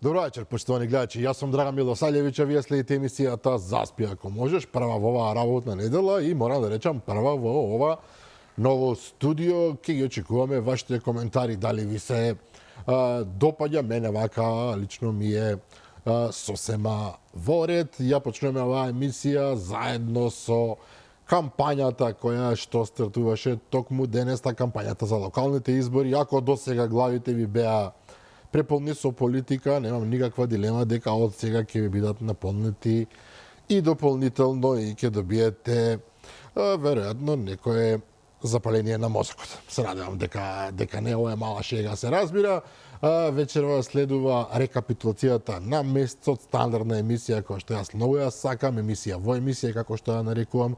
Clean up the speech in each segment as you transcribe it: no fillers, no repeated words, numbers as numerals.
Добро вечер, почитувани гледачи. Јас сум Драган Милосаљевиќ, а вие следите емисијата Заспи ако можеш, прва во оваа работна недела и морам да речам прва во ова ново студио. Ке ги очекуваме вашите коментари, дали ви се допаѓа, мене вака лично ми е сосема во ред. Ја почнеме оваа емисија заедно со кампањата која што стартуваше токму денеста, кампањата за локалните избори. Ако досега главите ви беа преполни со политика, немам никаква дилема дека од сега ќе ви бидат наполнети и дополнително и ќе добиете веројатно некое запаление на мозокот. Се надевам дека не ова е мала шега, се разбира. Вечерва следува рекапитулацијата на месецот, стандардна емисија која што јас многу ја сакам, емисија во емисија како што ја нарекувам,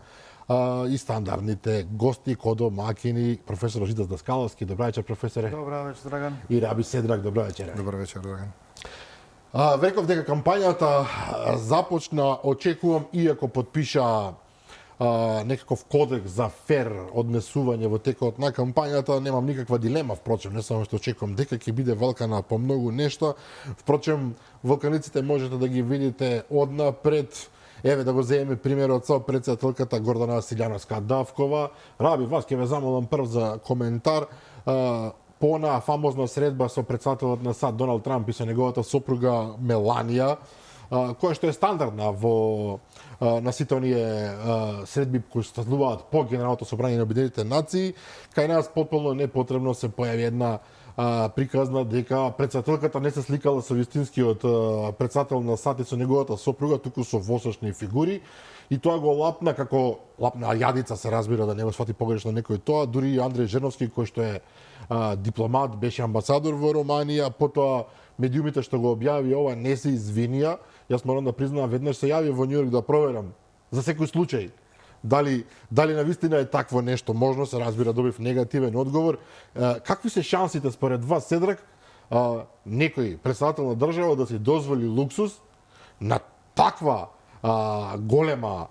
и стандардните гости, кодомакини, професор Жидас Даскаловски. Добра вечер, професоре. Добра вечер, Драган. И Раби Седрак, добра вечер. Добра вечер, Драган. Реков дека кампањата започна, очекувам, иако подпиша некаков кодекс за фер однесување во текот на кампањата, немам никаква дилема, впрочем, не само што очекувам дека ќе биде валкана по многу нешта. Впрочем, валканиците можете да ги видите однапред. Еве да го земеме примерот со претседателката Гордана Василјановска-Давкова. Раби, вас ќе ве замолам прв за коментар по онаа фамозна средба со претседателот на САД Доналд Трамп и со неговата сопруга Меланија, која што е стандардна во на сите оние средби кои стануваат по Генералното собрание на Обединетите нации. Кај нас потполно непотребно се појави една приказна дека претседателката не се сликала со вистинскиот претседател на САД и со неговата сопруга, туку со восочни фигури. И тоа го лапна како лапна јадица, се разбира, да не го свати погрешно некој тоа. Дури и Андреј Жерновски, кој што е дипломат, беше амбасадор во Романија, потоа медиумите што го објави ова не се извинија. Јас морам да признам, веднаш се јави во Њујорк да проверам за секој случај дали навистина е такво нешто можно, се разбира, добив негативен одговор. Какви се шансите според вас, Седрак, некој претседател на држава да си дозволи луксус на таква голема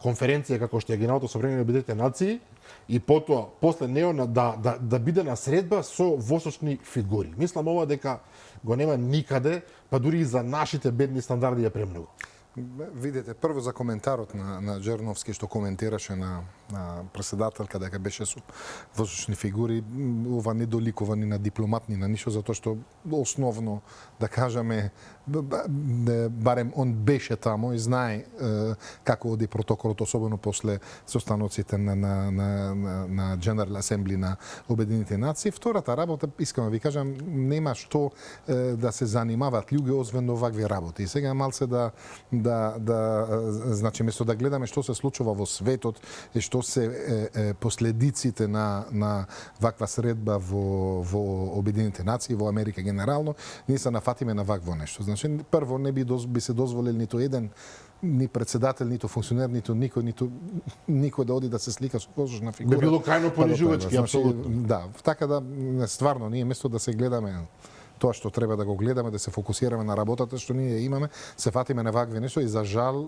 конференција како што е Генералното собрание на Обединетите нации и потоа после нео да биде на средба со восочни фигури? Мислам ова дека го нема никаде, па дури и за нашите бедни стандарди е премногу. Видете, прво за коментарот на Джерновски што коментираше на претседателка дека беше со восочни фигури, ова не доликува ни на дипломат ни на ништо, затоа што основно, да кажеме, барем он беше тамо и знае како оди протоколот, особено после состаноците на General Assembly на Обединетите нации. Втората работа, искам да ви кажам, нема што да се занимаваат луѓе освен овакви работи. И сега малце значи место да гледаме што се случува во светот и што се последиците на ваква средба во Обединетите нации, во Америка генерално, ние се нафатиме на вакво нешто. Значи, прво не би се дозволил ниту еден ни председател, ниту функционер, ниту никој да оди да се слика со восочна фигура. Би било крајно понижувачки, апсолутно. Да, така да стварно ние место да се гледаме тоа што треба да го гледаме, да се фокусираме на работата што ние имаме, се фатиме на вакви нешто и за жал,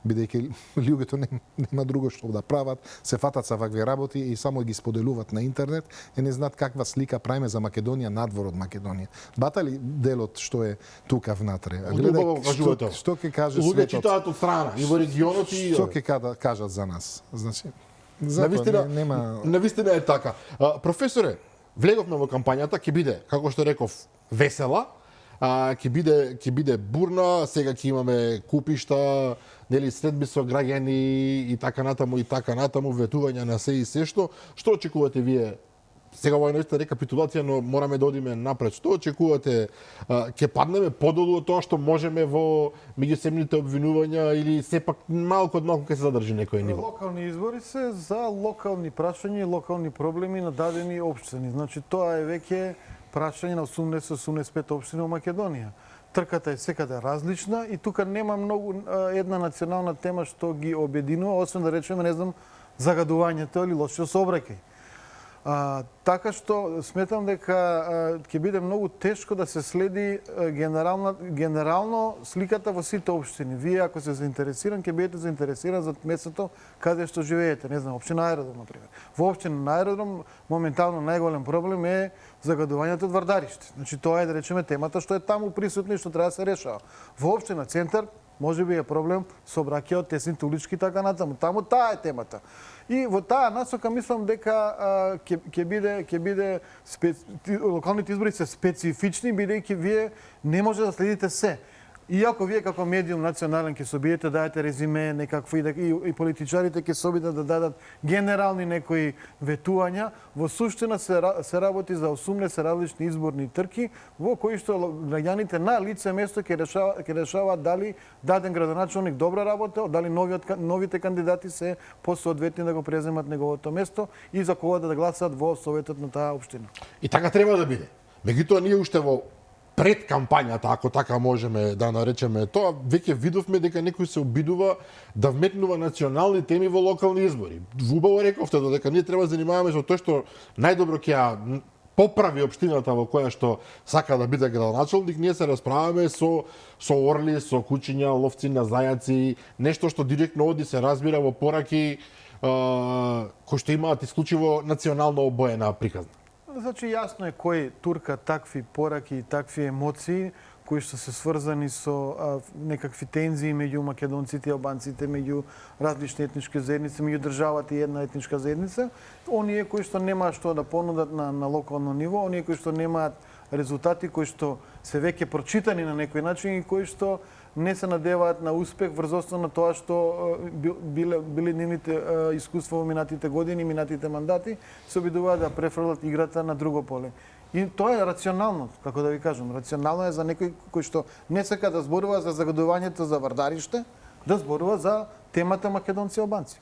бидејќи луѓето нема друго што да прават, се фатат за вакви работи и само ги споделуваат на интернет и не знаат каква слика правиме за Македонија надвор од Македонија. Бата ли делот што е тука внатре? Гледај што ќе каже светот. Луѓе читаат од страна и во регионот и што ќе кажат за нас. Значи, навистина е така. Професоре, влеговме во кампањата, ќе биде, како што реков, весела, ќе биде бурна, сега ќе имаме купишта, нели, средби со граѓани и така натаму, ветувања на се и се што очекувате вие? Сега ова е наистина рекапитулација, но мораме да одиме напред. Што очекувате? Ќе паднеме подолу од тоа што можеме во меѓусебните обвинувања или сепак малку од малку ќе се задржи некој ниво? Локални избори се за локални прашања и локални проблеми на дадени општини. Значи тоа е веќе прашање на 80-85 општини во Македонија. Трката е секаде различна и тука нема многу една национална тема што ги обединува, освен да речеме, не знам, загадувањето или лошиот сообраќај. Така што сметам дека ќе биде многу тешко да се следи генерално сликата во сите општини. Вие ако се заинтересиран, ќе бидете заинтересиран за местото каде што живеете, не знам, општина Аеродром например. Во општина на Аеродром моментално најголем проблем е загадувањето од вардариште. Значи тоа е, да речеме, темата што е таму присутна и што треба да се решава. Во општина Центар можеби е проблем со сообраќајот, тесните улички и така натаму. Таму таа е темата. И во таа насока мислам дека ќе биде локалните избори се специфични, бидејќи вие не може да следите се. Иако вие како медиум национален ќе се обидете да дадете резиме некакви и политичарите ќе се обидат да дадат генерални некои ветувања, во суштина се работи за 18 различни изборни трки во кои што граѓаните на лице место ќе решаваат дали даден градоначалник добра работа, дали новите кандидати се посоодветни да го преземат неговото место и за кого да гласаат во советот на таа општина. И така треба да биде. Меѓутоа ние уште во пред кампањата, ако така можеме да наречеме тоа, веќе видовме дека некој се обидува да вметнува национални теми во локални избори. Убаво рековте дека ние треба да занимаваме со тоа што најдобро ќе ја поправи општината во која што сака да биде градоначалник, ние се расправаме со орли, со кучиња, ловци на зајаци, нешто што директно оди се разбира во пораки кои што имаат исклучиво национално обоена приказна. Значи, јасно е кој турка такви пораки и такви емоции кои што се сврзани со некакви тензии меѓу македонците и албанците, меѓу различни етнички заедници, меѓу државата и една етничка заедница, оние кои што немаат што да понудат на локално ниво, оние кои што немаат резултати кои што се веќе прочитани на некој начин и кои што не се надеваат на успех врз основа на тоа што биле нивните искуства во минатите години, минатите мандати, се обидуваат да префрлат играта на друго поле. И тоа е рационално, како да ви кажам. Рационално е за некој кој што не сака да зборува за загадувањето за вардариште, да зборува за темата македонци и албанци.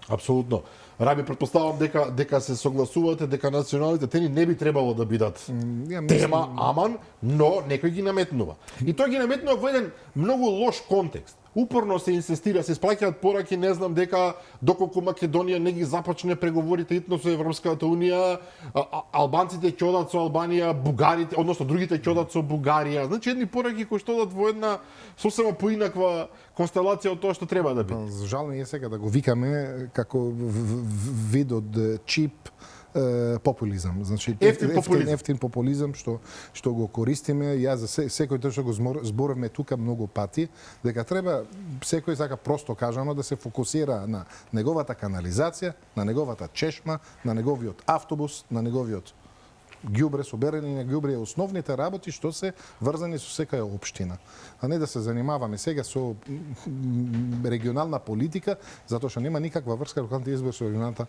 Апсолутно. Раби, претпоставам дека се согласувате дека националните теми не би требало да бидат тема, аман, но некој ги наметнува. И тој ги наметнува во еден многу лош контекст. Упорно се инсистира, се испраќаат пораки, не знам дека доколку Македонија не ги започне преговорите итно со Европската унија, албанците ќе одат со Албанија, бугарите, односно другите ќе одат со Бугарија. Значи едни пораки кои што одат во една сосема поинаква констелација од тоа што треба да биде. За жал е сега да го викаме како вид од чип популизам. Значи ефтин популизам што го користиме. Јас за секој тоа што го зборавме тука многу пати, дека треба секој сака просто кажано да се фокусира на неговата канализација, на неговата чешма, на неговиот автобус, на неговиот ѓубре, соберење на ѓубре, основните работи што се врзани со секоја општина. А не да се занимаваме сега со регионална политика, затоа што нема никаква врска локалните избори со регионалната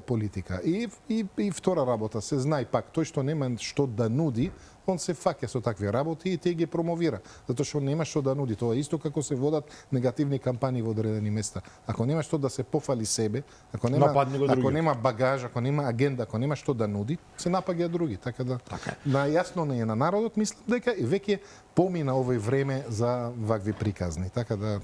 политика. И втора работа, се знае пак, тој што нема што да нуди, он се фаќа со такви работи и те ги промовира, затоа што нема што да нуди. Тоа е исто како се водат негативни кампањи во одредени места. Ако нема што да се пофали себе, ако нема багаж, ако нема агенда, ако нема што да нуди, се напаѓа други. Така да најасно не е на народот, мислам дека и веќе помина овој време за вакви приказни. Така да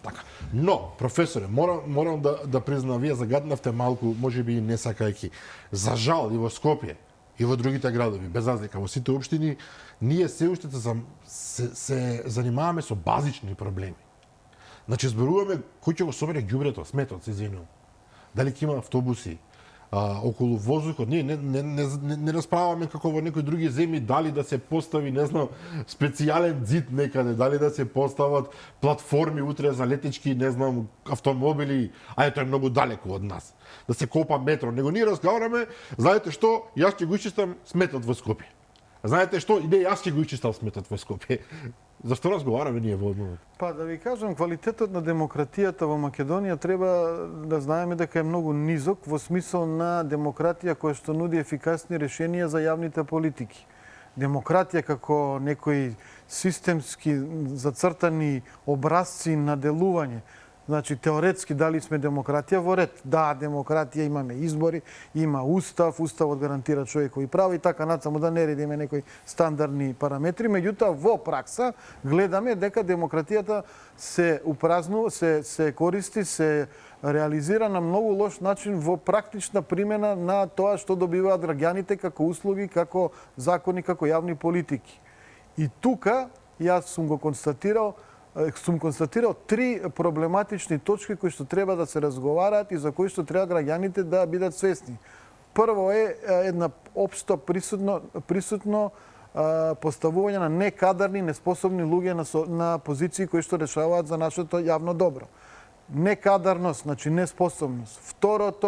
така. Но, професоре, морам да признам, вие загаднавте малку, можеби и не сакајки. За жал и во Скопје, и во другите градови, без разлика, во сите општини, ние се уште се занимаваме со базични проблеми. Значи, зборуваме кој ќе го собере ѓубрето, сметот, се извинувам. Дали ќе има автобуси, околу воздухот, ние не расправаме како во некои други земји дали да се постави, не знам, специјален зид некаде, дали да се постават платформи утре за летички, не знам, автомобили, тоа е многу далеко од нас. Да се копа метро, него ние разговараме, знаете што, јас ќе го исчистам сметот во Скопје. Знаете што, иде јас ќе го исчистам сметот во Скопје. Зашто разговараме ние во одмовот? Па да ви кажам, квалитетот на демократијата во Македонија треба да знаеме дека е многу низок во смисол на демократија која што нуди ефикасни решенија за јавните политики. Демократија како некои системски зацртани образци на делување. Значи, теоретски дали сме демократија во ред? Да, демократија, имаме избори, има устав, уставот гарантира човекови права и така натаму, да не редиме некои стандардни параметри, меѓутоа во пракса гледаме дека демократијата се упразнува, се користи, се реализира на многу лош начин во практична примена на тоа што добиваат граѓаните како услуги, како закони, како јавни политики. И тука јас сум констатирал три проблематични точки кои што треба да се разговараат и за кои што треба граѓаните да бидат свесни. Прво е една општо присутно поставување на некадарни, неспособни луѓе на позиции кои што решаваат за нашето јавно добро. Некадарност, значи неспособност. Вториот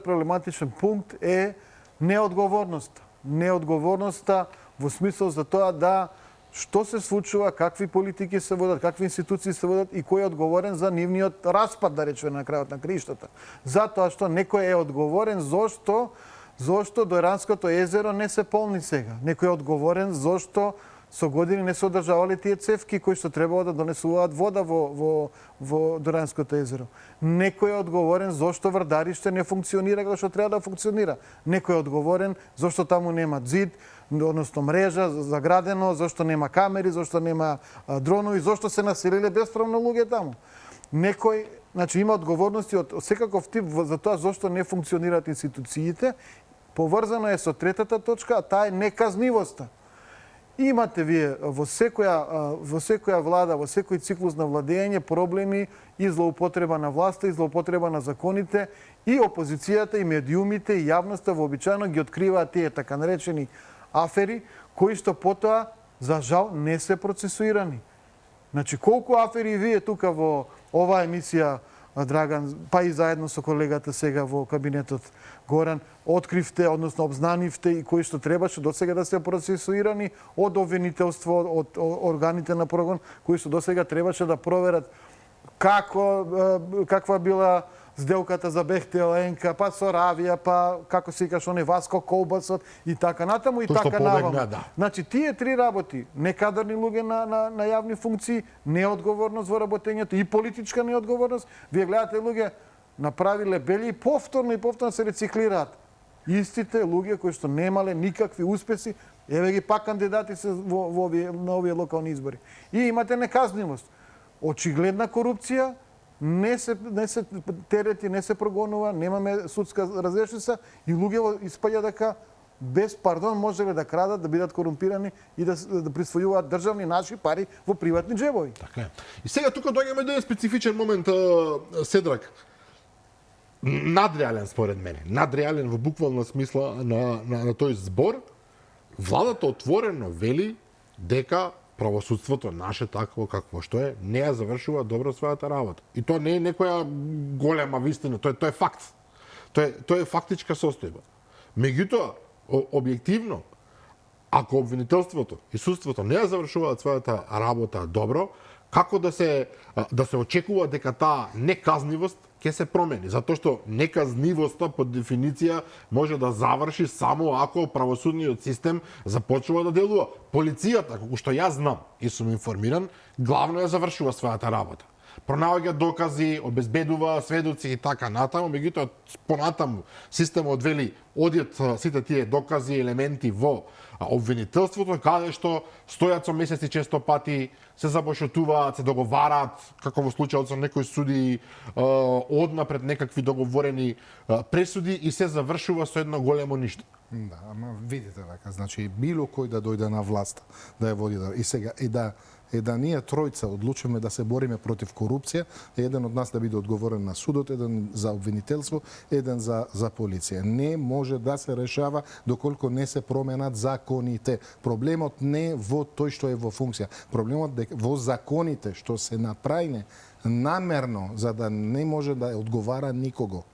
проблематичен пункт е неодговорноста. Неодговорноста во смисол за тоа да што се случува, какви политики се водат, какви институции се водат и кој е одговорен за нивниот распад, да речеме, на крајот на криштата. Затоа што некој е одговорен зошто Дојранското езеро не се полни сега. Некој е одговорен зошто со години не се одржавале тие цевки кои што требало да донесуваат вода во Дојранското езеро. Некој е одговорен зошто Врдарище не функционира како што треба да функционира. Некој е одговорен зошто таму нема зид, односно мрежа заградено, зошто нема камери, зошто нема дронови, зошто се населиле bespravно луѓе таму. Некој, значи има одговорности од секаков тип за тоа зошто не функционираат институциите. Поврзано е со третата точка, а таа е неказнивоста. Имате вие во секоја влада, во секој циклус на владење проблеми и злоупотреба на власта, и злоупотреба на законите, и опозицијата, и медиумите, и јавноста вообичаено ги откриваат тие така наречени афери, кои што потоа, за жал, не се процесуирани. Значи, колку афери вие тука во оваа емисија, Драган, па и заедно со колегата сега во кабинетот Горан, откривте, односно обзнанивте и кои што требаше досега да се процесуирани од обвинителство, од органите на прогон, кои што досега требаше да проверат каква била сделката за Бехтел ЕНК, па со Равија, па како се викаш оне Васко Колбасот и така натаму и така наваму. Да. Значи тие три работи, некадарни луѓе на јавни функции, неодговорност во работењето и политичка неодговорност, вие гледате луѓе направиле бели и повторно се рециклираат. Истите луѓе кои што немале никакви успеси, еве ги пак кандидати се на овие локални избори. И имате неказнивост. Очигледна корупција, не се терети, не се прогонува, немаме судска разрешница и луѓе испаѓа дека без пардон можеле да крадат, да бидат корумпирани и да присвојуваат државни наши пари во приватни џебови. Така е. И сега тука доаѓаме до специфичен момент, Седрак. Надреален според мене. Надреален во буквална смисла на тој збор. Владата отворено вели дека правосудството наше такво какво што е, не ја завршува добро својата работа. И тоа не е некоја голема вистина, тоа е факт. Тоа е фактичка состојба. Меѓутоа, објективно, ако обвинителството и судството не ја завршуваат својата работа добро, како да се очекува дека таа неказнивост ќе се промени, затоа што неказнивоста по дефиниција може да заврши само ако правосудниот систем започнува да делува. Полицијата, како што јас знам и сум информиран, главно ја завршува својата работа. Пронаоѓа докази, обезбедува сведоци и така натаму, меѓутоа понатаму системот вели одат сите тие докази и елементи во обвинителството, каде што стојат со месеци често пати, се забошотуваат, се договараат, како во случајот со некои суди, однапред некакви договорени пресуди и се завршува со едно големо ништо. Да, ама видите дека, значи било кој да дојде на власт, да ја води и сега да ние тројца одлучиме да се бориме против корупција, еден од нас да биде одговорен на судот, еден за обвинителство, еден за полиција. Не може да се решава доколку не се променат законите. Проблемот не е во тој што е во функција. Проблемот е во законите што се направине намерно за да не може да одговара никого.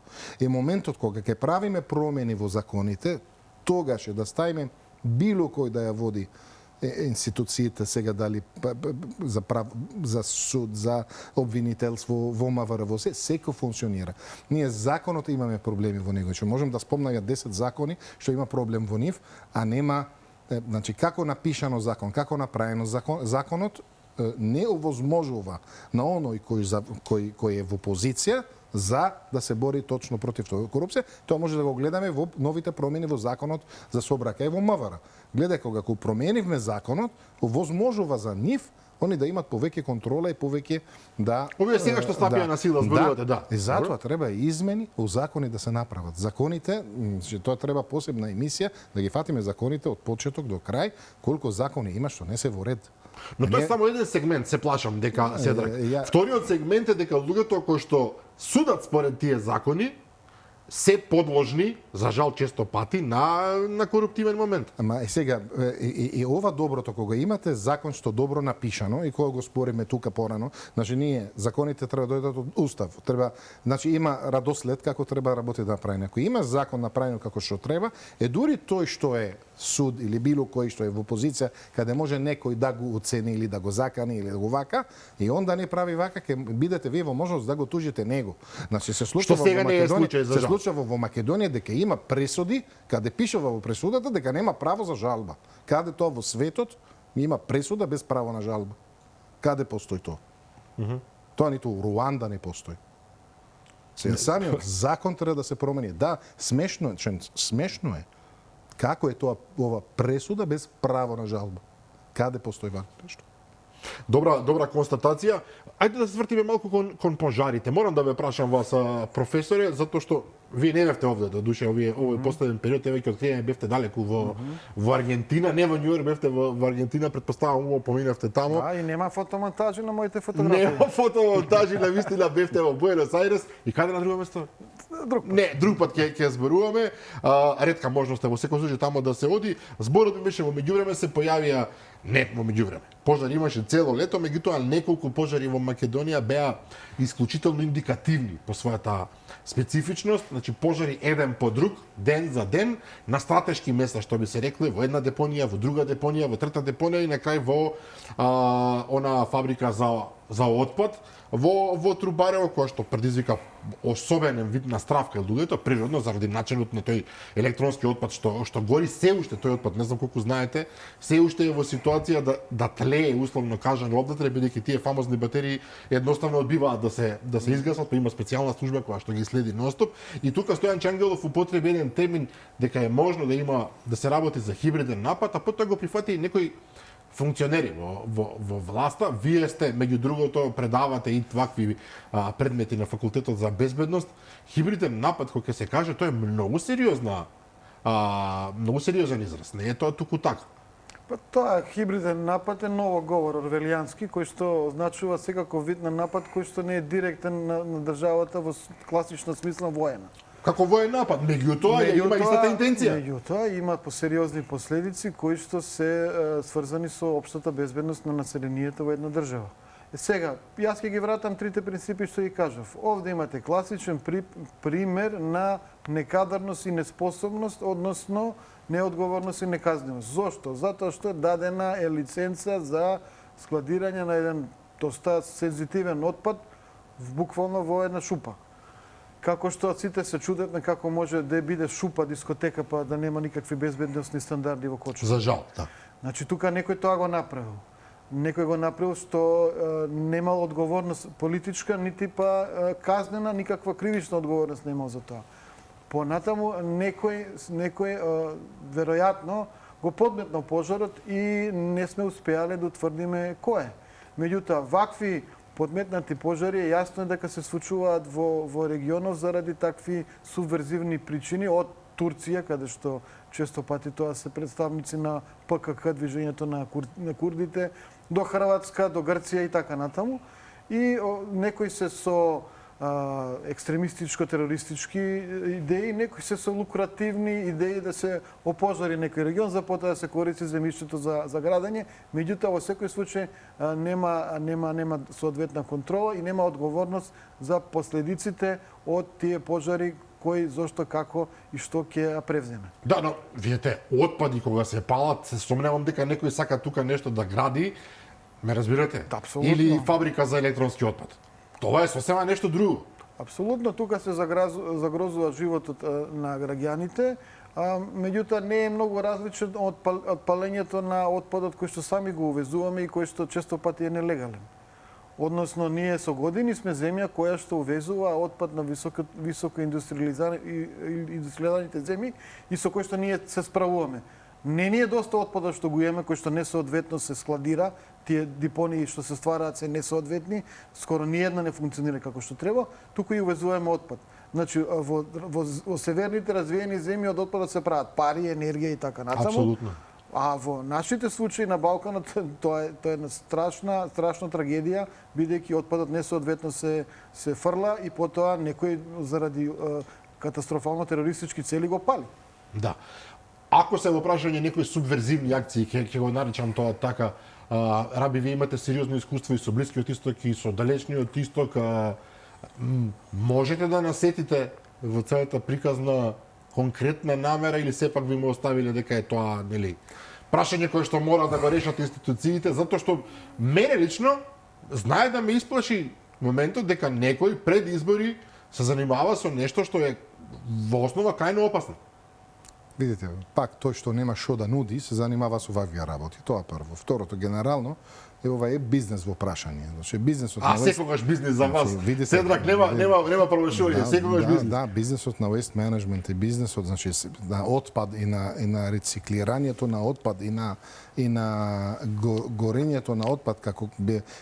Е моментот кога ќе правиме промени во законите, тогаш е да ставиме било кој да ја води институциите сега дали за суд, за обвинителство, во МВР, во секој функционира. Ние законот имаме проблеми во него. Можем да спомнам 10 закони што има проблем во нив, а нема, значи како напишано закон, како направено законот, не овозможува на оној кој е во позиција за да се бори точно против корупција. Тоа може да го гледаме во новите промени во законот за сообраќај во МВР. Гледај, кога го променивме законот, овозможува за нив они да имат повеќе контрола и повеќе да... Овие сега што стапија на сила, зборувате, да. И затоа треба измени у закони да се направат. Законите, тоа треба посебна емисија, да ги фатиме законите од почеток до крај, колку закони има што не се во ред. Но тоа е само еден сегмент, се плашам дека Седрак. Вториот сегмент е дека луѓето кои што судат според тие закони се подложни, за жал често пати, на коруптивен момент. Ама сега, и ова доброто, кога имате закон што добро напишано, и кога го спориме тука порано, значи ние, законите треба да дојдат од устав, треба, значи има радослед како треба работи да направи. Ако има закон направен како што треба, дури тој што е суд или било кој што е во позиција каде може некој да го оцени или да го закани или да го вака, и он да не прави вака, ќе бидете вие во можност да го тужите него. Значи се случува што сега не е случај, за жал. Случува во Македонија дека има пресуди, каде пишува во пресудата дека нема право за жалба. Каде тоа во светот има пресуда без право на жалба? Каде постои тоа? Тоа ниту у Руанда не постои. Самиот закон треба да се промени. Да, смешно е. Како е тоа ова пресуда без право на жалба? Каде постои вакво нешто? Добра констатација. Ајде да се вртиме малку кон пожарите. Морам да ве прашам вас, професоре, затоа што вие не бевте овде, до душе, овој последен период, веќе од крење бевте далеку во Аргентина, не во Њујорк, бевте во Аргентина, претпоставам ово поминавте таму. Да, и нема фотомонтажи на моите фотографии. Нема фотомонтажи, на вистина бевте во Буенос Ајрес. И каде на друго место? Друг пат ќе зборуваме. Ретка можност е во секој случај таму да се оди. Зборот ми беше во меѓувреме се појавија во меѓувреме. Пожар имаше цело лето, меѓутоа неколку пожари во Македонија беа исклучително индикативни по својата специфичност, значи пожари еден по друг, ден за ден, на стратешки места, што би се рекле, во една депонија, во друга депонија, во трета депонија и на крај во она фабрика за отпад, во Трубарево, која што предизвика особен вид на страв кај луѓето, природно заради начинот на тој електронски отпад што гори, се уште тој отпад, не знам колку знаете, се уште е во ситуација да тлее, условно кажано, овде, бидејќи тие фамозни батерии едноставно одбиваат да се изгасат, па има специјална служба која што ги следи ностоп. И тука Стојан Чангелов употреби еден термин дека е можно да се работи за хибриден напад, а потоа го прифати и некој функционери во власта. Вие сте, меѓу другото, предавате и вакви предмети на факултетот за безбедност. Хибриден напад, кој ќе се каже, тоа е многу сериозен израз. Не е тоа туку така. Па тоа хибриден напад е ново говор орвелијански, кој што означува секако вид на напад кој што не е директен на државата во класична смисла воена. Како воен напад, меѓутоа има истата интенција. Меѓутоа има сериозни последици кои што се сврзани со општата безбедност на населението во една држава. Сега, јас ќе ги вратам трите принципи што ги кажав. Овде имате класичен пример на некадарност и неспособност, односно неодговорност и неказнивост. Зошто? Затоа што дадена е лиценца за складирање на еден доста сензитивен отпад буквално во една шупа. Како што сите се чудат на како може да биде шупа дискотека па да нема никакви безбедносни стандарди во Кочо. За жал, да. Значи тука некој тоа го направил. Некој го направил што немал одговорност политичка, нити па казнена, никаква кривична одговорност немал за тоа. Понатаму некој веројатно го подметнал пожарот и не сме успеале да утврдиме кој е. Меѓутоа, вакви подметнати пожари е јасно дека се случуваат во регионот заради такви субверзивни причини од Турција, каде што често пати тоа се представници на ПКК, движењето на курдите, до Хрватска, до Грција и така натаму. И некои се со екстремистичко-терористички идеи, некои се со лукративни идеи да се опожари некој регион, за потоа да се користи земјишчето за градење. Меѓутоа, во секој случај нема соодветна контрола и нема одговорност за последиците од тие пожари кој, зошто, како и што ќе ја превземе. Да, но видите, отпади кога се палат, се сомневам дека некој сака тука нешто да гради, ме разбирате? Апсолутно. Или фабрика за електронски отпад. Тоа е сосема нешто друго. Апсолутно, тука се загрозува животот на граѓаните, меѓутоа не е многу различен од палењето на отпадот кој што сами го увезуваме и кој што често пати е нелегален. Односно, ние со години сме земја која што увезува отпад на високо индустриализираните земји и со кој што ние се справуваме. Не ни е доста отпадот што го имаме, кој што несоодветно се складира, тие депонии што се ствараат се несоодветни, скоро ни една не функционира како што треба, туку и увезуваме отпад. Значи, во северните развиени земји од отпадот се прават пари, енергија и така натаму. Апсолутно. А во нашите случаи на Балканот тоа е една страшна трагедија, бидејќи отпадот несоодветно се фрла и потоа некој заради катастрофално терористички цели го пали. Да. Ако се во прашање некои субверзивни акции, ќе го наречам тоа така, Раби, вие имате сериозно искуство и со Блискиот исток и со далечниот исток, можете да насетите во целата приказна конкретна намера или сепак ви му оставиле дека е тоа, нели, прашање кое што мора да го решат институциите, затоа што мене лично знае да ме исплаши моментот дека некој пред избори се занимава со нешто што е во основа крајно опасно. Видите, пак тој што нема што да нуди, се занимава со вакви работи. Тоа прво. Второто, генерално, ова е бизнес во прашање. Значи бизнесот на секогаш бизнес за вас. Седрак нема прашување, секогаш бизнес. Да, бизнесот на Waste Management и бизнесот, значи на отпад и на рециклирањето на отпад и на горењето на отпад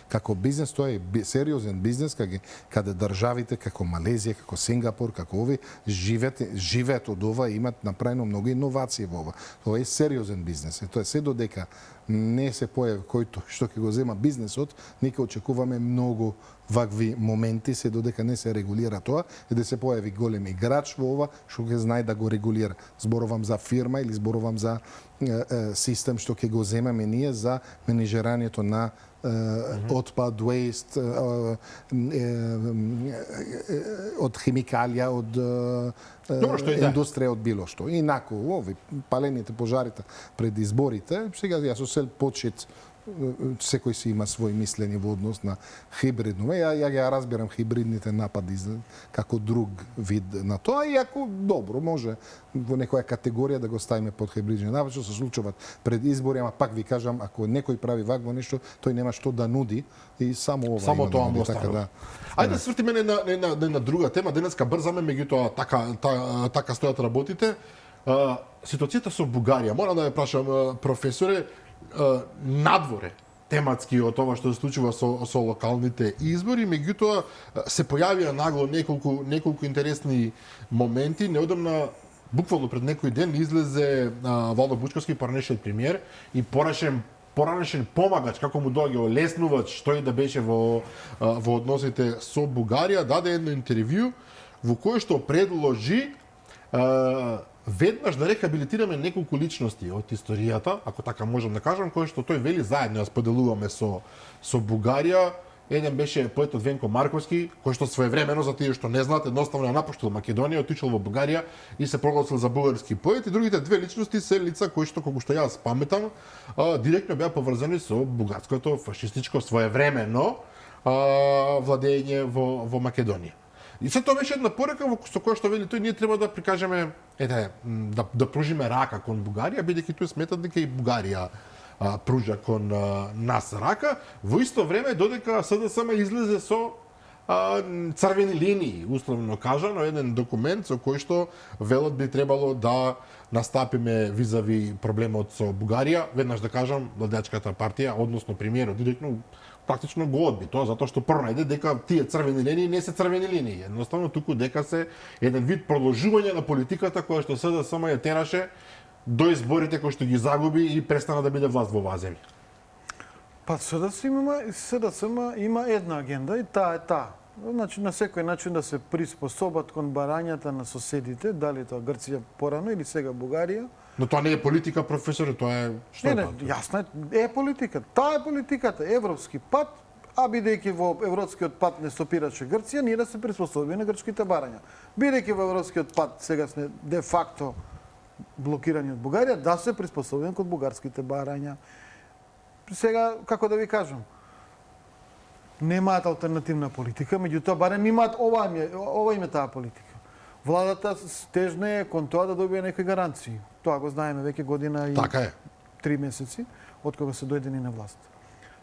како бизнес, тоа е сериозен бизнес каде државите како Малезија, како Сингапур, како ови живеат од ова и имат направено многу иновации во ова. Тоа е сериозен бизнес. И тоа е се додека не се појави којто што ќе го зема бизнесот, ние очекуваме многу вакви моменти, се додека не се регулира тоа, и да се појави голем играч во ова што ќе знае да го регулира. Зборувам за фирма или зборувам за систем што ќе го земаме ние за менеджирањето на отпад, waste, од химикалија, од индустрија, од било што. Инаку, ови палените, пожарите пред изборите, сега јас со сел почет секој си има свој мислење во однос на хибридно. Ја ги разбирам хибридните напади како друг вид на тоа, иако добро може во некоја категорија да го ставиме под хибридни напади, што се случуваат пред избори, ама пак ви кажам, ако некој прави вакво нешто, тој нема што да нуди и само ова само има тоа да му нуди, така да. Ајде да свртиме на друга тема, денеска брзаме, меѓутоа така стојат работите. Ситуацијата со Бугарија, морам да ја прашам, професоре, надворе тематски од ова што се случува со локалните избори, меѓутоа се појавија нагло неколку интересни моменти. Неодамна, буквално пред некој ден, излезе Владо Бучковски, поранешен премиер и поранешен помагач, како му доаѓа олеснувач, што и да беше во односите со Бугарија, даде едно интервју во кое што предложи веднаш да рехабилитираме неколку личности од историјата, ако така можам да кажам, кои што тој вели заедно ја споделуваме со Бугарија. Еден беше поетот Венко Марковски, кој што своевремено, за тие што не знаат, едноставно ја напуштил Македонија, отишол во Бугарија и се прогласил за бугарски поет. И другите две личности се лица кои што, колку што јас паметам, директно беа поврзани со бугарското фашистичко своевремено владење во Македонија. И се тоа беше една порека со која што вели тој, ние треба да прикажеме, да пружиме рака кон Бугарија, бидејќи тој сметат дека и Бугарија пружа кон нас рака, во исто време додека СДСМ излезе со црвени линии, условно кажано, еден документ со кој што велат би требало да настапиме визави проблемот со Бугарија. Веднаш да кажам, владеачката партија, односно премиерот директно практично го одби тоа, затоа што пронајде дека тие црвени линии не се црвени линии, едноставно туку дека се еден вид продолжување на политиката која што СДСМ ја тераше до изборите кои што ги загуби и престана да биде власт во оваа земја. Па СДСМ има една агенда и таа е таа. Значи на секој начин да се приспособат кон барањата на соседите, дали тоа Грција порано или сега Бугарија. Но тоа не е политика, професоре, тоа е што е тоа? Не, јасно е политика. Таа е политиката, европски пат, а бидејќи во европскиот пат не стопираше Грција, ние да се приспособиме на грчките барања. Бидејќи во европскиот пат сега сме де факто блокирани од Бугарија, да се приспособиме кон бугарските барања. Сега, како да ви кажам, немаат алтернативна политика, меѓутоа барем имаат ова им е таа политика. Владата стежне кон тоа да добие некои гаранции. Тоа го знаеме веќе година и Така е. 3 месеци од кога се дојдени на власт.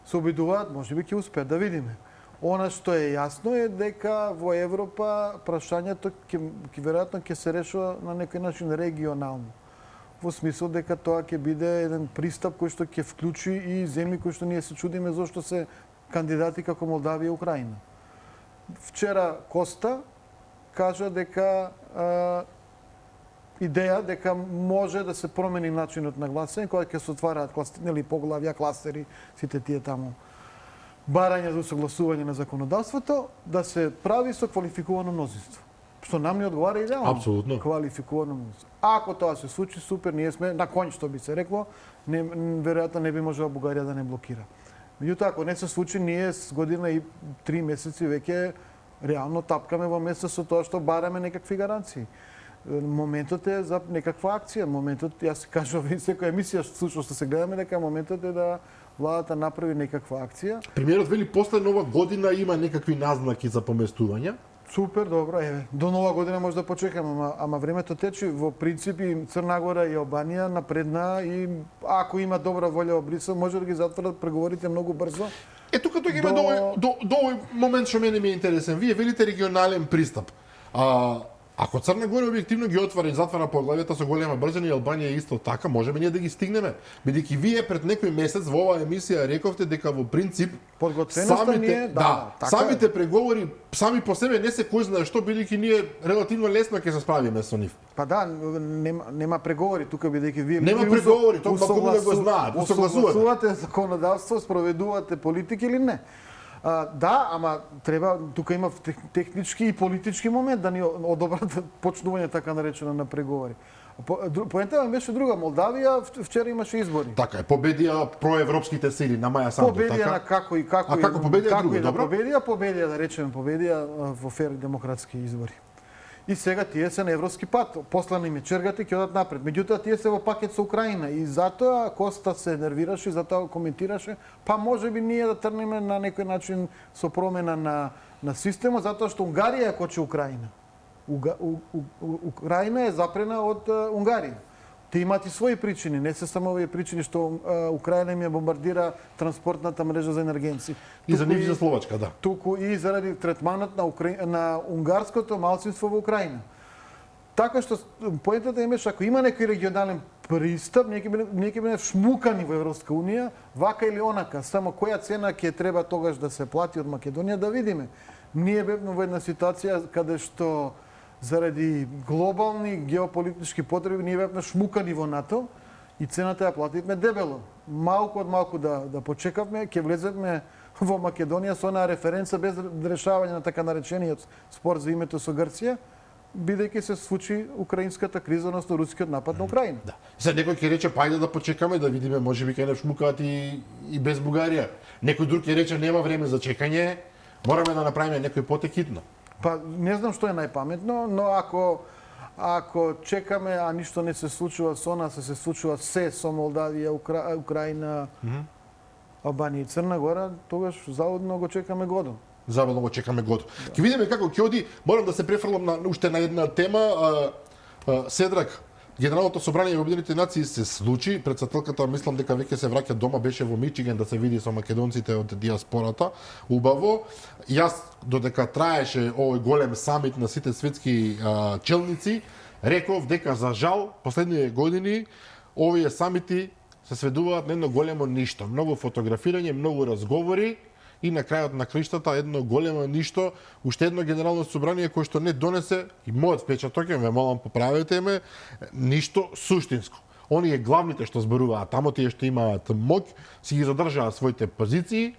Се обидуваат, можеби ќе успеат да видиме. Она што е јасно е дека во Европа прашањето ќе веројатно ќе се решува на некој начин регионално. Во смисол дека тоа ќе биде еден пристап кој што ќе вклучи и земји кои што ние се чудиме зошто се кандидати како Молдавија и Украина. Вчера Коста кажа дека идеја дека може да се промени начинот на гласење кога ќе се отвараат поглавја, кластери, сите тие таму барања за усогласување на законодавството, да се прави со квалификувано мнозинство. Што нам не одговара идеално. Апсолутно. Квалификувано мнозинство. Ако тоа се случи, супер, ние сме на конј, што би се рекло, веројатно не би можела Бугарија да не блокира. Меѓутоа, ако не се случи, ние с година и 3 месеци веќе реално тапкаме во месец со тоа што бараме некакви гаранции. Моментот е за некаква акција. Моментот, јас кажувам во секоја емисија што се гледаме, дека моментот е да владата направи некаква акција. Премиерот вели после нова година има некакви назнаки за поместувања. Супер, добро, еве. До нова година може да почекаме, ама времето тече. Во принцип и Црна Гора и Албанија напредна и ако има добра волја во Брисел, може да ги затворат преговорите многу брзо. Тука ќе има до овој момент што мене ми е интересен. Вие велите регионален пристап. Ако Црна Гора објективно ги отвара и затвара поглавјата со голема брзина и Албанија исто така, можеме ние да ги стигнеме. Бидејќи вие пред некој месец во оваа емисија рековте дека во принцип подготвеноста ние така самите преговори сами по себе не се кој знае што, бидејќи ние релативно лесно ќе се справиме со нив. Па да, нема преговори тука бидејќи вие нема преговори, тоа кога го знаат, усогласувате законодавство, спроведувате политики или не. Да, ама треба, тука има технички и политички момент да ни одобрат почнување така наречено на преговори. Поентава беше друга. Молдавија вчера имаше избори. Така е, победија проевропските сили на Маја Санду, така? Победија на како и како. А како победија друго, добро? Победија, да речеме, победија во фер демократски избори. И сега тие се на европски пат. Послани им чергата и ќе одат напред. Меѓутоа тие се во пакет со Украина и затоа Коста се нервираше и затоа коментираше, па можеби ние да трнеме на некој начин со промена на системот, затоа што Унгарија кочи Украина. Украина е запрена од Унгарија. Те имаат и своји причини, не се само овие причини што Украина им ја бомбардира транспортната мрежа за енергенци. И за нив за Словачка, да. Туку и заради третманот на унгарското малцинство во Украина. Така што поентата е ако има некој регионален пристап, ние ќе биде шмукани во Европска унија, вака или онака, само која цена ќе треба тогаш да се плати од Македонија да видиме. Ние бевме во една ситуација каде што заради глобални геополитички потреби ние бевме шмукани во НАТО и цената ја плативме дебело. Малку од малку да почекавме, ќе влеземе во Македонија со една референца без решавање на така наречениот спор за името со Грција, бидејќи се случи украинската криза, односно рускиот напад на Украина. Да. Сега некој ќе рече па ајде да почекаме да видиме, можеби ќе не шмукаат и без Бугарија. Некој друг ќе рече нема време за чекање, мораме да направиме некој потек хитно. Па не знам што е најпаметно, но ако чекаме, а ништо не се случува со нас, се случува се со Молдавија, Украина, Албанија и Црна Гора, тогаш заводно го чекаме годо. Заводно го чекаме годо. Ќе видиме како ќе оди. Морам да се префрлам на уште на една тема. Седрак, Генералното собрание во Обединетите нации се случи, председателката мислам дека веќе се враќа дома, беше во Мичиген да се види со македонците од диаспората. Убаво. Јас додека траеше овој голем самит на сите светски челници, реков дека за жал последните години овие самити се сведуваат на едно големо ништо. Многу фотографирање, многу разговори и на крајот на криштата едно големо ништо, уште едно генерално собрание кое што не донесе, и мојот впечаток е, ме молам поправете ме, ништо суштинско. Оние главните што зборуваат тамо, тие што имаат моќ, си ги задржаа своите позиции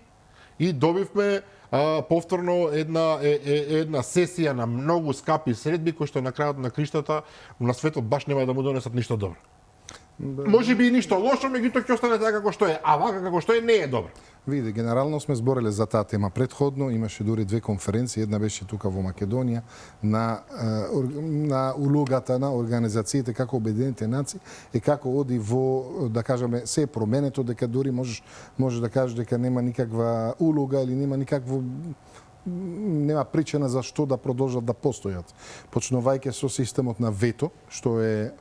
и добивме повторно една сесија на многу скапи средби кои што на крајот на криштата на светот баш нема да му донесат ништо добро. Можеби и ништо лошо, меѓутоа ќе остане така како што е, а вака како што е не е добро. Види, генерално сме збореле за таа тема предходно, имаше дури две конференции, една беше тука во Македонија на улогата на организациите како Обединените нации и како оди во, да кажеме, се е променето, дека дури може да кажеш дека нема никаква улога или нема причина за што да продолжат да постојат. Почнувајќи со системот на вето, што е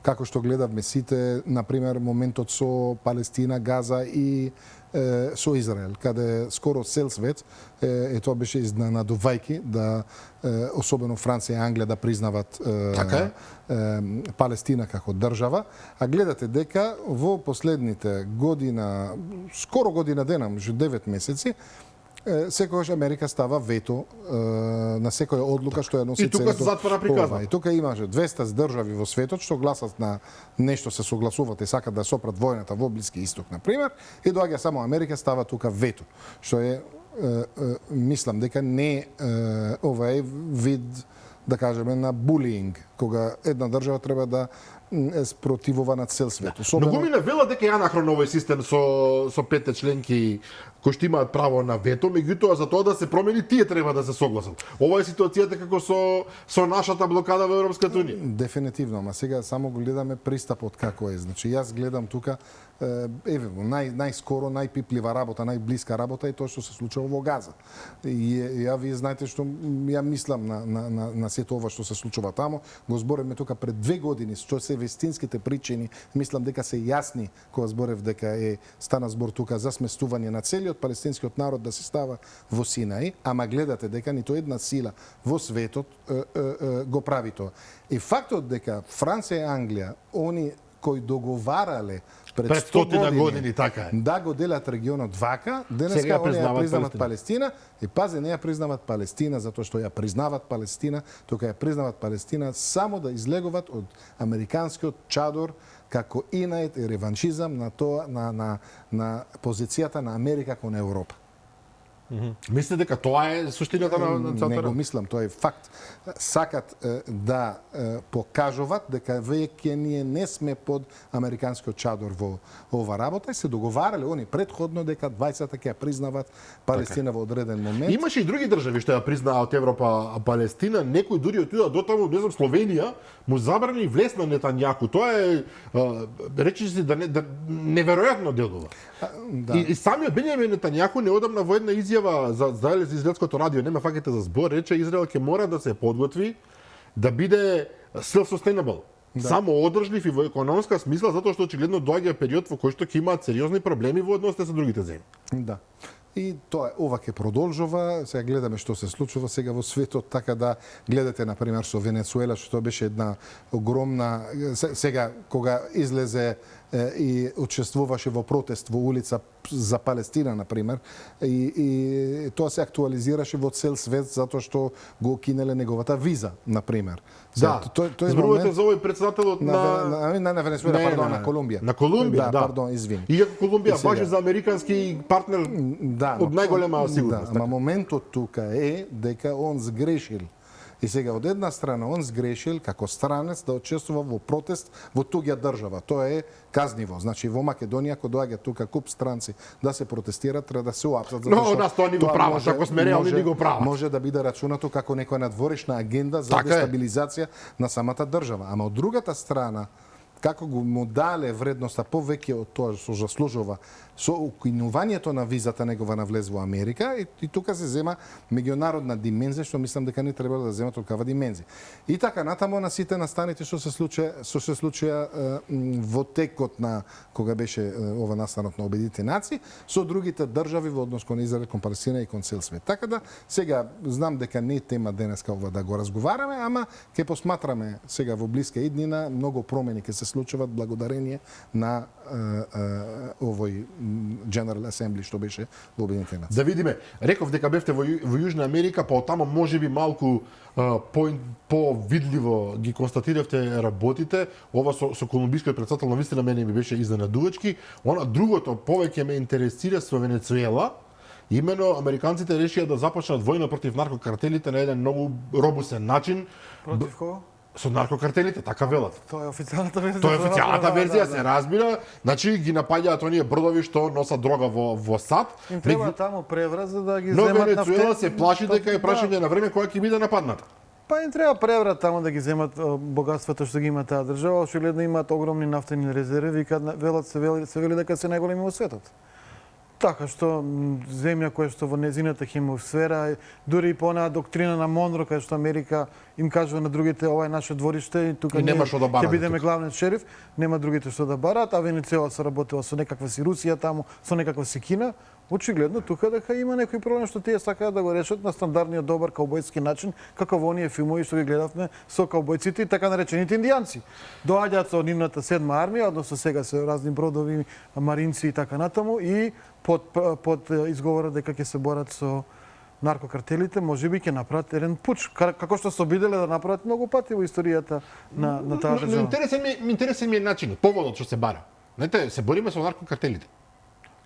како што гледавме сите, например, моментот со Палестина, Газа и со Израел, каде скоро цел свет тоа беше изненадувајки да особено Франција и Англија да признават Палестина како држава, а гледате дека во последните година, скоро година дена, меѓу 9 месеци, секогаш Америка става вето на секоја одлука што ја носи. И тука се затвора приказна. И тука имаше 200 држави во светот што гласат на нешто, се согласуваат и сакат да сопрат војната во Блиски Исток, на пример, и доаѓа само Америка, става тука вето, што е мислам дека не ова е вид, да кажеме, на булиинг, кога една држава треба да спротивува на цел свет. Но го мина вела дека е анахрон овој систем со 5 членки кои што имаат право на вето, меѓутоа за тоа да се промени тие треба да се согласат. Ова е ситуацијата како со нашата блокада во Европската унија. Дефинитивно, ама сега само гледаме пристапот како е. Значи јас гледам тука најскоро, најпиплива работа, најблиска работа е тоа што се случува во Газа. И ја вие знаете што ја мислам на сето ова што се случува таму. Го збореме тука пред 2 години, што се вистинските причини, мислам дека се јасни кога зборев дека стана збор тука за сместување на целиот палестинскиот народ да се става во Синај, ама гледате дека ниту една сила во светот го прави тоа. И фактот дека Франција и Англија, они кои договарале пред 100 години, така е, да го делат регионот вака, денеска они ја признават Палестина и пази, не ја признават Палестина затоа што ја признават Палестина, тука ја признават Палестина само да излегуват од американскиот чадор како инает и реваншизам на тоа на позицијата на Америка кон Европа. Мислите дека тоа е суштината на целата? Не го мислам, тоа е факт. Сакат да покажуваат дека веќе ние не сме под американскиот чадор во ова работа и се договарале они предходно дека 20-та ќе ја признават Палестина во одреден момент. Имаше и други држави што ја признаа од Европа Палестина, некои дури отида до таму, не знам, Словенија му забрани влез на Нетањаку. Тоа е речи се да неверојатно делува. Да. И самиот Бенјамин Нетањаку неодамна во една изјава за израелското радио, нема факите за збор, рече Израел ќе мора да се подготви да биде self-sustainable. Да. Само одржлив и во економска смисла, затоа што очигледно доаѓа период во кој што ќе имаат сериозни проблеми во односите со другите земји. Да. И тоа ова ќе продолжува, сега гледаме што се случува сега во светот, така да гледате на пример со Венецуела, што беше една огромна, сега кога излезе и учествуваше во протест во улица за Палестина, на пример, и тоа се актуализираше во цел свет затоа што го кинеле неговата виза, на пример. Да, зборувате за овој председателот на Венецуела, пардон, на Колумбија. На Колумбија, да. Пардон, извини. Иако Колумбија баше за американски партнер од најголема сигурност. Да, ама моментот тука е дека он сгрешил. И сега од една страна он сгрешил како странец да учествува во протест во туѓа држава. Тоа е казниво. Значи во Македонија кога доаѓа тука куп странци да се протестираат, треба да се уапсат. Но нас тоа ни го права, ако сме реални ни го права. Може да биде рачунато како некоја надворешна агенда за дестабилизација на самата држава. Ама од другата страна, како го му дале вредноста повеќе од тоа што заслужува со укинувањето на визата негова на влез во Америка и тука се зема меѓународна димензија што мислам дека не треба да земат такава димензија. И така натаму на сите настаните што се случија во текот на кога беше ова настанот на Обединетите нации со другите држави во однос кон Израел, кон Палестина и кон цел свет. Така да сега знам дека не е тема денеска ова да го разговараме, ама ќе посматраме сега во блиска иднина многу промени ќе се случуваат благодарение на овој General Assembly што беше во Обединетите нации. Да видиме. Реков дека бевте во Јужна Америка, па оттаму можеби малку по-видливо ги констатиравте работите. Ова со колумбискиот председател на вистина мене ми беше изненадувачки. Она другото повеќе ме интересира со Венецуела. Имено американците решија да започнат војна против наркокартелите на еден многу робусен начин. Против кого? Со наркокартелите, така велат. Тоа е официјалната верзија. Тоа е официјалната верзија, се разбира. Значи ги напаѓаат оние бродови што носат дрога во САД. Им треба таму преврат за да ги Но земат Венецуела се плаши дека е прашање на време кога ќе биде нападната. Па им треба преврат таму да ги земат богатството што ги има таа држава. Очигледно имаат огромни нафтени резерви, велат се вели дека се најголеми во светот. Така што земја која што во незината хемосфера, дури и по онаа доктрина на Монро, кај што Америка им кажува на другите ова е наше двориште и тука нема што да барате ќе бидеме тука. главен шериф, нема другите што да барат, а Венецуела се работела со некаква си Русија таму, со некаква си Кина. Очигледно тука дека има некој проблем што тие сакаат да го решат на стандардниот добар каубојски начин, како во оние филмови што ги гледавме со каубојците и така наречените индијанци. Доаѓаат со нивната 7-ма армија, односно сега се разни бродови, маринци и така натаму и под изговора дека ќе се борат со наркокартелите, можеби ќе направат еден пуч, како што се обиделе да направат многу пати во историјата на таа држава. Интересен ми е начинот, поводот што се бара. Знаете, се бориме со наркокартелите.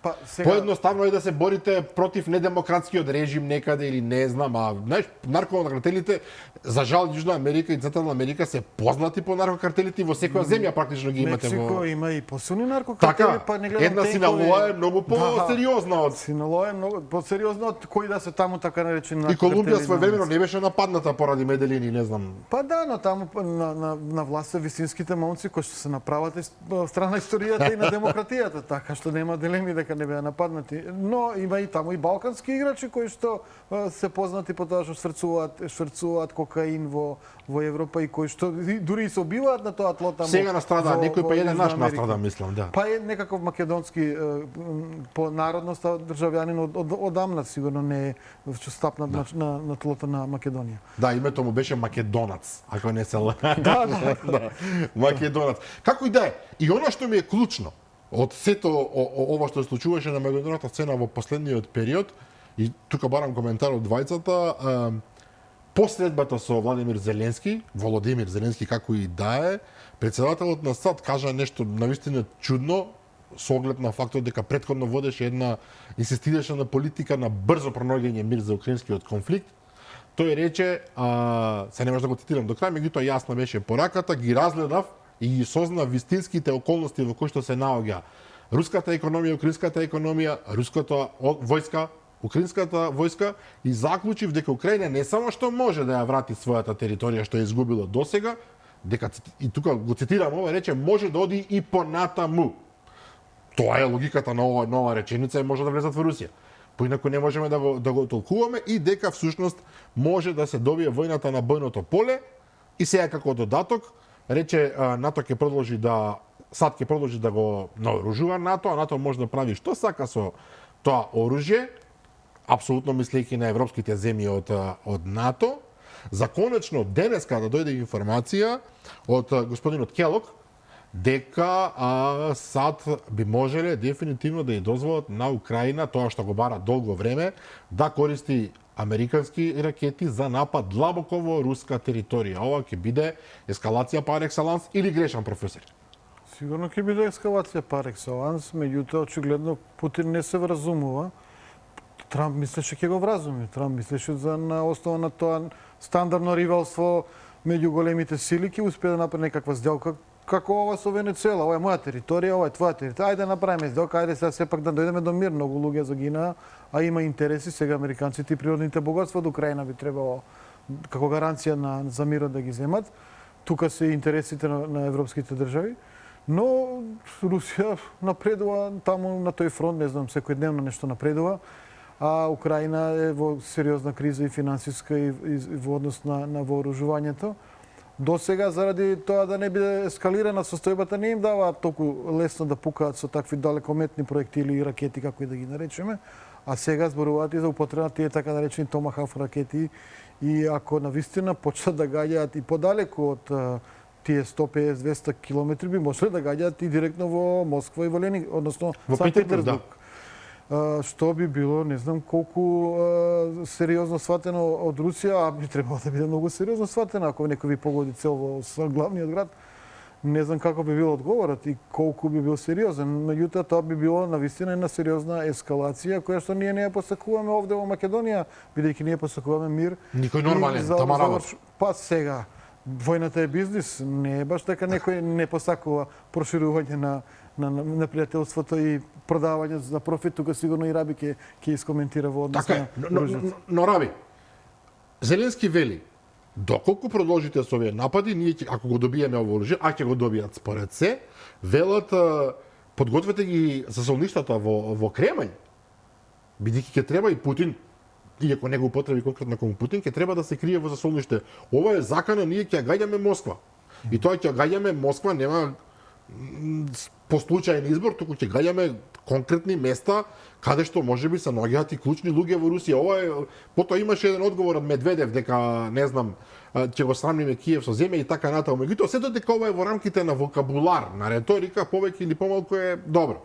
Па сега Поедноставно е да се борите против недемократскиот режим некаде или не знам, а знаеш, наркокартелите за жал Јужна Америка и Централна Америка се познати по наркокартелите и во секоја земја практично ги имате Мексико во. има и посилни наркокартели, Така, па не гледам една тенкови. Синалоа е многу по-сериозна од Синалоа е многу по-сериозно од кои да се таму така наречени и Колумбија наркокартели. своевремено не беше нападната поради Меделини, не знам. Па да, но таму на власт се висинските момци кои што се направат страна историјата и на демократијата, така што нема дилеми дека не беа нападнати. Но има и таму и балкански играчи кои што се познати по тоа што шверцуваат кокаин во Европа и кои што дури и се убиваат на тоа тло таму. Сега настрада некој, па еден наш Јужна Америка. настрада, мислам, да. Па е некаков македонски по народност државјанин одамна сигурно не е што стапнат на тлото на Македонија. Да, името му беше Македонац, ако не се Да. Македонац. Како и да е, и она што ми е клучно од сето ова што се случуваше на меѓународната сцена во последниот период, и тука барам коментар од двајцата, посредбата со Володимир Зеленски, како и да е, председателот на САД кажа нешто навистина чудно, со оглед на фактот дека претходно водеше една инсистираше на политика на брзо пронаоѓање мир за украинскиот конфликт. Тој рече, се не може да го цитирам до крај, меѓутоа јасна беше пораката, ги разгледав и ги сознав вистинските околности во кои што се наоѓа руската економија, украинската економија, руската војска, украинската војска и заклучив дека Украина не само што може да ја врати својата територија што е изгубила досега, дека и тука го цитирам ова, рече може да оди и понатаму. Тоа е логиката на ова реченица и може да влезат во Русија. Поинаку не можеме да го толкуваме и дека всушност може да се добие војната на бојното поле и сега како додаток рече НАТО ќе продолжи САД ќе продолжи да го наоружува НАТО, а НАТО може да прави што сака со тоа оружје, апсолутно мислејќи на европските земји од НАТО. За конечно денеска да дојде информација од господинот Келок дека САД би можеле дефинитивно да ја дозволат на Украина тоа што го бара долго време да користи американски ракети за напад длабоко во руска територија. Ова ќе биде ескалација par excellence или грешам, професор? Сигурно ќе биде ескалација par excellence, меѓутоа очигледно Путин не се вразумува. Трамп мислеше ќе го вразуми. Трамп мислеше на основа на тоа стандардно ривалство меѓу големите сили ќе успее да направи некаква сделка како ова со Венецуела. Ова е моја територија, ова е твоја територија. Ајде да направиме сделка, ајде сега сепак да дојдеме до мир. Многу луѓе загинаа, а има интереси сега американците и природните богатства од Украина би требало како гаранција за мирот да ги земат. Тука се интересите на европските држави. Но Русија напредува таму на тој фронт, не знам, секојдневно нешто напредува. А Украина е во сериозна криза и финансиска и во однос на вооружувањето. До сега, заради тоа да не биде ескалирана состојбата, не им дава толку лесно да пукаат со такви далекометни проектили и ракети, како и да ги наречеме, а сега зборуваат и за употреба тие така наречени Томахавк ракети и ако навистина почнат да гаѓаат и подалеку од тие 150-200 километри, би можеле да гаѓаат и директно во Москва и во Ленинград, односно Санкт Петербург. Што би било, не знам колку сериозно сватено од Русија, а би требало да биде многу сериозно сватено ако некој ви погоди цел во главниот град. Не знам како би било одговорот и колку би бил сериозен. Меѓутоа тоа би било навистина една сериозна ескалација која што ние не ја посакуваме овде во Македонија, бидејќи ние посакуваме мир. Никој нормален, Тамара. Па сега војната е бизнис, не е баш така некој не посакува проширување на пријателството и продавање за профит, тука сигурно и Раби ќе искоментира во однос Така на е, но Раби, Зеленски вели, доколку продолжите со овие напади, ние ако го добиеме ово оружје, а ќе го добијат според се, велат подгответе ги за солништата во Кремљ, бидејќи ќе треба и Путин, иако не го употреби конкретно кон Путин, ќе треба да се крие во засолниште. Ова е закана, ние ќе гаѓаме Москва. И тоа ќе гаѓаме Москва, нема по случајен избор, туку ќе гаѓаме конкретни места каде што можеби се наоѓаат и клучни луѓе во Русија. Ова е, потоа имаше еден одговор од Медведев дека не знам ќе го срамниме Киев со земја и така натаму. Меѓутоа сето дека ова е во рамките на вокабулар, на реторика, повеќе или помалку е добро.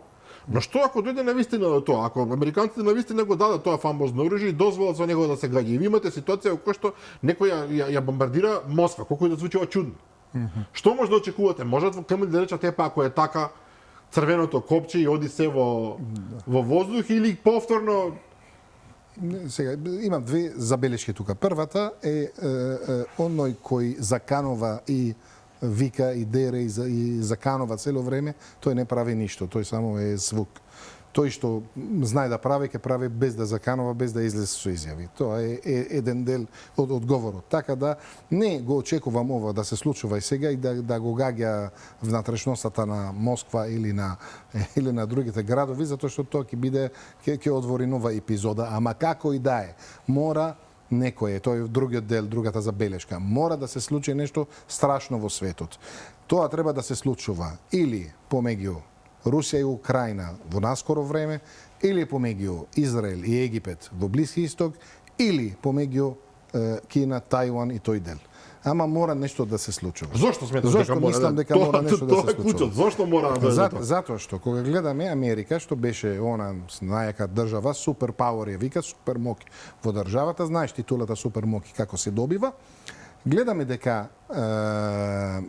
Но што ако дојде навистина до тоа? Ако американците навистина го дадат тоа фамозно оружје и дозволат со него да се гаѓа, и ви имате ситуација во која што некој ја бомбардира Москва, колку и да звучи чудно. Што може да очекувате? Можат во Кремљ да речат епа ако е така црвеното копче и оди се во воздух или повторно. Сега имам две забелешки тука. Првата е оној кој заканува и вика и дере и заканува цело време, тој не прави ништо, тој само е звук. Тој што знае да прави, ќе прави без да заканува, без да излезе со изјави. Тоа е еден дел од одговорот. Така да не го очекувам ова да се случува и сега и да го гаѓа внатрешноста на Москва или на другите градови, затоа што тоа ќе биде ќе отвори нова епизода, ама како и да е, мора некој, тој е другиот дел, другата забелешка. Мора да се случи нешто страшно во светот. Тоа треба да се случува или помеѓу Русија и Украина во наскоро време, или помеѓу Израел и Египет во Блиски Исток, или помеѓу Кина, Тајван и тој дел. Ама мора нешто да се случува. Зошто сметаш дека мора? мислам дека мора нешто да се случува? Клучот, зошто мора да дојде тоа? Затоа што кога гледаме Америка, што беше она најака држава, супер пауер ја вика, супер моки во државата, знаеш титулата супер моки како се добива, гледаме дека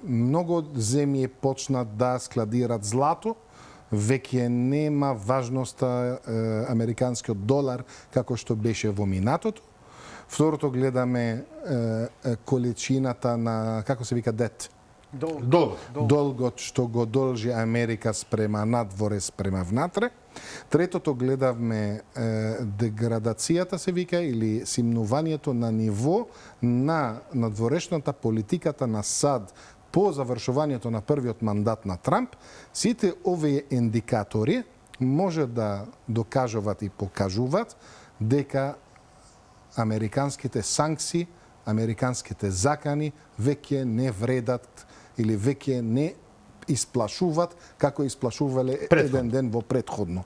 многу земји почнат да складираат злато, веќе нема важноста американскиот долар како што беше во минатото. Второто гледаме количината на, како се вика, дет. Долгот што го должи Америка спрема надворе, спрема внатре. Третото гледавме деградацијата се вика или симнувањето на ниво на надворешната политиката на САД по завршувањето на првиот мандат на Трамп. Сите овие индикатори може да докажуваат и покажуваат дека американските санкции, американските закани веќе не вредат или веќе не исплашуваат како исплашувале еден ден во претходно.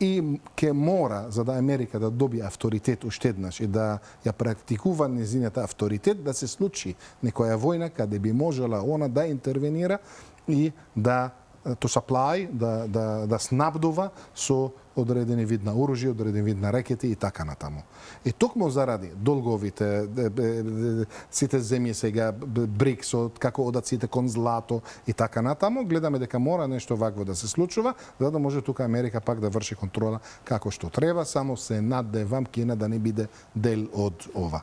И ке мора, за да Америка да добие авторитет уште еднаш и да ја практикува незината авторитет, да се случи некоја војна каде би можела она да интервенира и да to supply, да снабдува со одредени вид на оружје, одредени вид на ракети и така натаму. И токму заради долговите, сите земји сега, БРИКС, како одат сите кон злато и така натаму, гледаме дека мора нешто вакво да се случува, за да може тука Америка пак да врши контрола како што треба, само се надевам Кина да не биде дел од ова.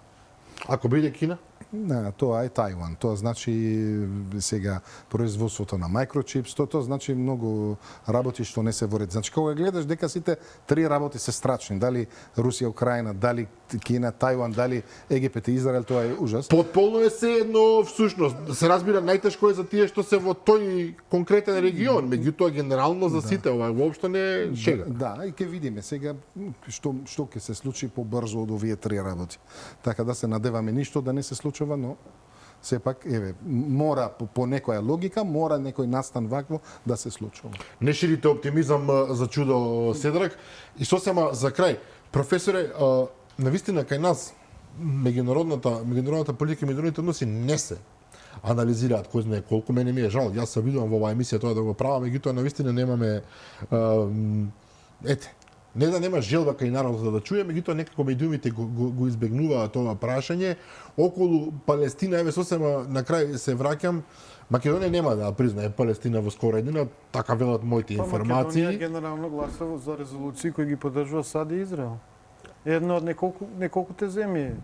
Ако биде Кина? Тоа е Тајван. Тоа значи сега производството на микрочипс, тоа значи многу работи што не се во ред. Значи кога гледаш дека сите три работи се страчни, дали Русија, Украина, дали Кина, Тајван, дали Египет и Израел, тоа е ужас. Потполно е се едно всушност. Да се разбира најтешко е за тие што се во тој конкретен регион, меѓутоа генерално за сите ова воопшто не е шега. Да, и ќе видиме сега што ќе се случи побрзо од овие три работи. Така да се надеваме ништо да не се случува, но сепак мора по некоја логика, мора некој настан вакво да се случува. Не ширите оптимизам за чудо, Седрак. И сосема за крај, професоре, навистина кај нас меѓународната политика и меѓународните односи не се анализираат кој знае колку. Мене ми е жал, јас се видувам во оваа емисија тоа да го правам, меѓутоа навистина немаме не да нема желба кај народот да чуе, меѓутоа некако медиумите го избегнуваат ова прашање. Околу Палестина, еве сосема на крај се враќам, Македонија нема да признае Палестина во скора еднина, така велат моите информации. Македонија генерално гласува за резолуции кои ги поддржува САД и Израел. Една од неколкуте земји.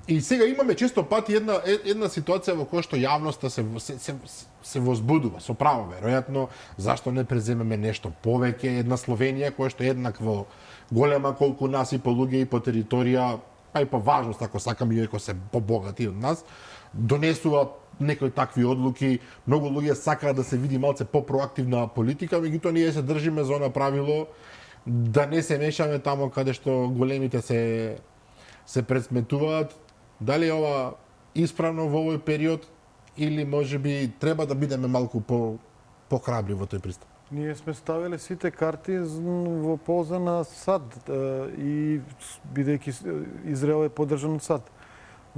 И сега имаме често пати една ситуација во која што јавноста се возбудува со право веројатно зашто не преземеме нешто повеќе, една Словенија која што е еднакво голема колку нас и по луѓе и по територија, а и по важност ако сакаме иако се побогати од нас, донесува некои такви одлуки, многу луѓе сакаат да се види малце по-проактивна политика, меѓутоа ние се држиме за она правило да не се мешаме тамо каде што големите се пресметуваат. Дали е ова исправно во овој период или можеби треба да бидеме малку по-храбри во тој пристап? Ние сме ставиле сите карти во полза на САД и бидејќи Израел е поддржан од САД.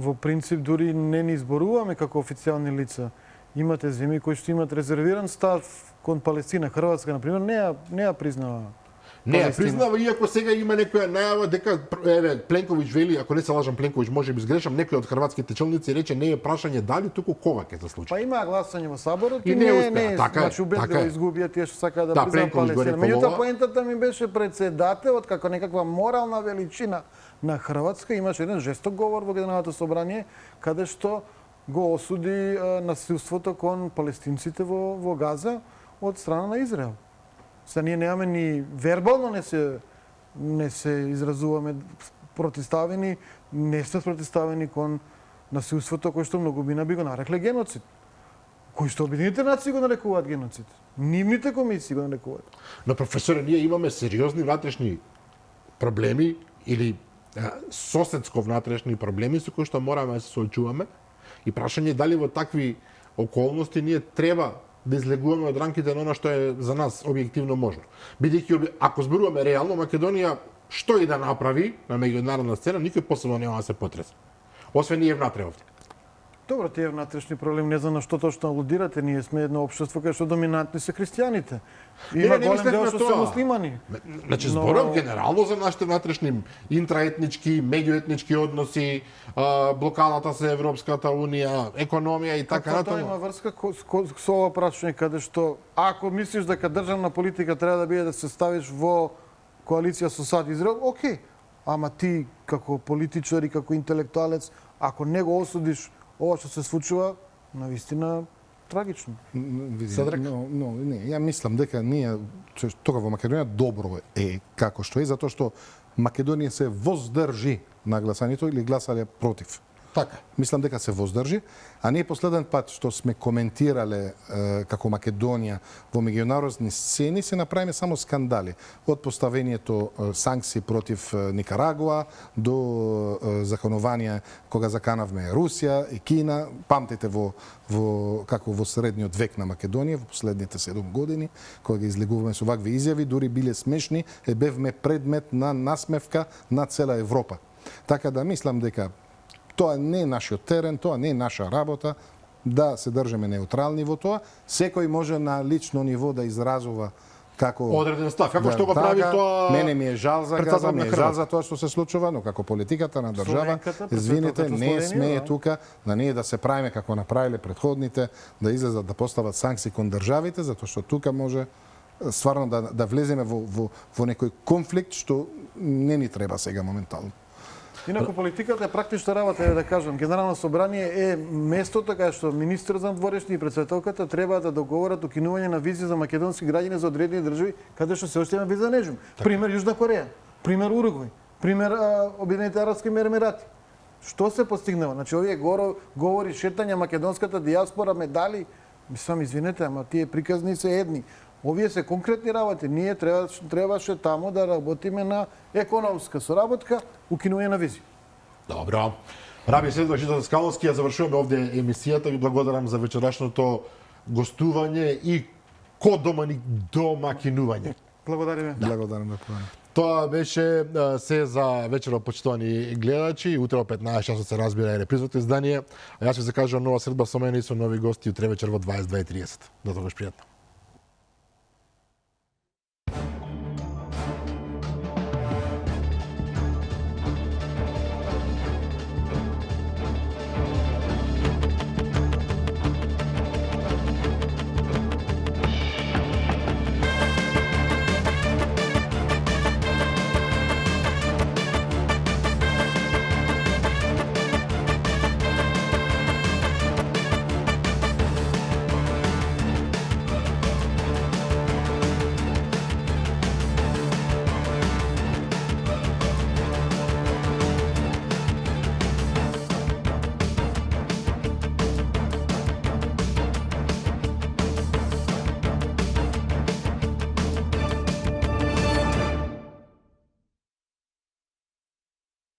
Во принцип дури не ни изборуваме како официјални лица. Имате земји кои што имаат резервиран став кон Палестина. Хрватска, например, не ја признава. Не ја признава, иако сега има некоја најава дека Пленковиќ вели, ако не се лажам, Пленковиќ може би сгрешам, некој од хрватските челници рече не е прашање дали, туку кога ќе се случи. Па има гласање во Саборот и не успеа. Така значи убедливо изгубија тие што сакаат да признаат Палестина. Меѓутоа поентата ми беше председателот како некаква морална величина на Хрватска имаше еден жесток говор во Генералното собрание каде што го осуди насилството кон палестинците во Газа од страна на Израел. Са ние немаме ни вербално не се изразуваме протиставени, не сме протиставени кон насилството кој што многумина би го нарекле геноцид. Кој што Обединените нации го нарекуваат геноцид. Нивните комисии го нарекуваат. Но професоре, ние имаме сериозни внатрешни проблеми или соседско внатрешни проблеми со кои што мораме да се соочуваме и прашање дали во такви околности ние треба да излегуваме од рамките на оно што е за нас објективно можно. Бидејќи ако зборуваме реално, Македонија што и да направи на меѓународна сцена, никој посебно нема да се потреса. Освен ние внатре овде. Добро, тие внатрешни проблеми, не знам на што точно алудирате, ние сме едно општество каде што доминантни се христијаните. Има голем дел што се муслимани. Значи зборам генерално за нашите внатрешни интраетнички, меѓуетнички односи, блокадата со Европската унија, економија и така натаму. Тоа има врска со ова прашање каде што ако мислиш дека државна политика треба да биде да се ставиш во коалиција со САД и Израел, окей. Ама ти како политичар и како интелектуалец, ако не го осудиш ова што се случува, навистина трагично. Не, ја мислам дека ние тога во Македонија добро е како што е, затоа што Македонија се воздржи на гласањето или гласале против. Така. Мислам дека се воздржи, а ние последен пат што сме коментирале како Македонија во меѓународни сцени се направиме само скандали. Од поставењето санкции против Никарагуа до законување кога заканавме Русија и Кина. Памтите како во средниот век на Македонија во последните 7 години кога ги излегуваме со вакви изјави, дури биле смешни, бевме предмет на насмевка на цела Европа. Така да мислам дека тоа не е нашиот терен, тоа не е наша работа, да се држиме неутрални во тоа. Секој може на лично ниво да изразува како одреден став, како што го прави тоа. Мене ми е жал за Газа, ми е жал за тоа што се случува, но како политиката на држава, извинете, не смее тука на ние да се правиме како направиле претходните, да излезат да постават санкции кон државите, затоа што тука може стварно да влеземе во некој конфликт што не ни треба сега моментално. Инаку политиката е практична работа, да кажам. Генерално собрание е местото каде што министерот за надворешни и председателката треба да договорат укинување на визи за македонски граѓани за одредени држави каде што се уште има виза режим. Пример Јужна Кореја, пример Уругвај, пример Обединените арапски емирати. Што се постигнува? Значи овие говори шетање македонската дијаспора, медали, мислам извинете, ама тие приказни се едни. Овие се конкретни работи. Ние требаше таму да работиме на економска соработка, укинување на визи. Добро. Раби Седош Скаловски, ја завршуваме овде емисијата. Ви благодарам за вечерашното гостување и домакинување. Благодариме. Благодарам да појам. Тоа беше се за вечерот, почитувани гледачи. Утре о 15 часот се разбира и репризното издание. А јас ви закажувам нова средба со мене и со нови гости утре вечер во 22:30. До тогаш пријатно.